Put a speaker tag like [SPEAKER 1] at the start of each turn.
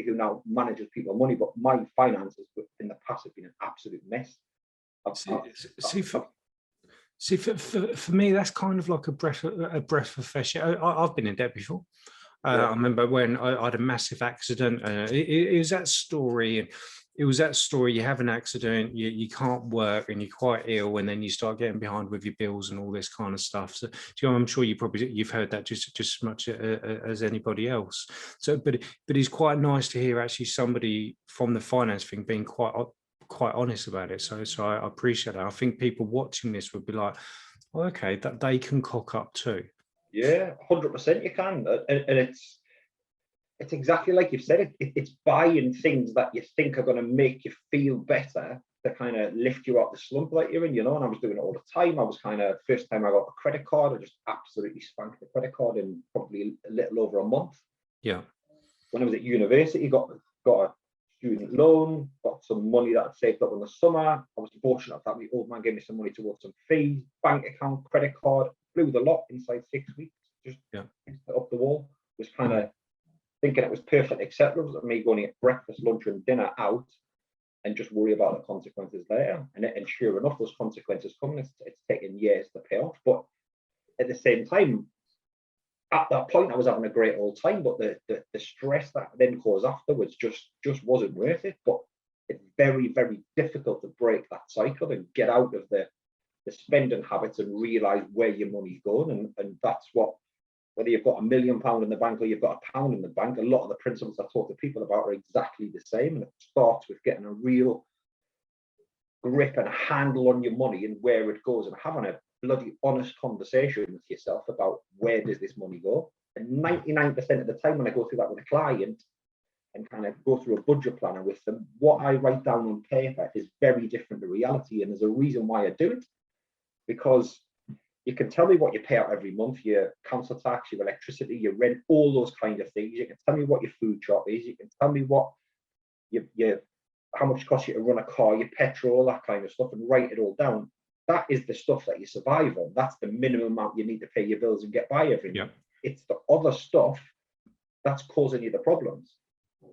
[SPEAKER 1] who now manages people's money, but my finances in the past have been an absolute mess.
[SPEAKER 2] For me, that's kind of like a breath of fresh air. I've been in debt before. I remember when I had a massive accident. It was that story, and it was that story. You have an accident, you can't work, and you're quite ill, and then you start getting behind with your bills and all this kind of stuff. So, I'm sure you've heard that just as much as anybody else. So, but it's quite nice to hear actually somebody from the finance thing being quite honest about it. So I appreciate that. I think people watching this would be like, oh, okay, that they can cock up too.
[SPEAKER 1] Yeah, 100% you can, and it's exactly like you've said. It's buying things that you think are going to make you feel better to kind of lift you out the slump that you're in, And I was doing it all the time. I was first time I got a credit card, I just absolutely spanked the credit card in probably a little over a month.
[SPEAKER 2] Yeah.
[SPEAKER 1] When I was at university, got a student loan, got some money that I'd saved up in the summer. I was fortunate that my old man gave me some money towards some fees, bank account, credit card, blew the lot inside 6 weeks, just up the wall. Was kind of thinking it was perfectly acceptable of me going to get breakfast, lunch and dinner out and just worry about the consequences later. And sure enough, those consequences come. It's taken years to pay off. But at the same time, at that point, I was having a great old time, but the stress that then caused afterwards just wasn't worth it. But it's very, very difficult to break that cycle and get out of the spending habits and realize where your money's going. And that's what, whether you've got £1 million in the bank or you've got £1 in the bank, a lot of the principles I talk to people about are exactly the same. And it starts with getting a real grip and a handle on your money and where it goes, and having a bloody honest conversation with yourself about where does this money go. And 99% of the time when I go through that with a client and kind of go through a budget planner with them, what I write down on paper is very different to reality. And there's a reason why I do it, because you can tell me what you pay out every month, your council tax, your electricity, your rent, all those kind of things. You can tell me what your food shop is. You can tell me what how much it costs you to run a car, your petrol, that kind of stuff, and write it all down. That is the stuff that you survive on. That's the minimum amount you need to pay your bills and get by every month. It's the other stuff that's causing you the problems.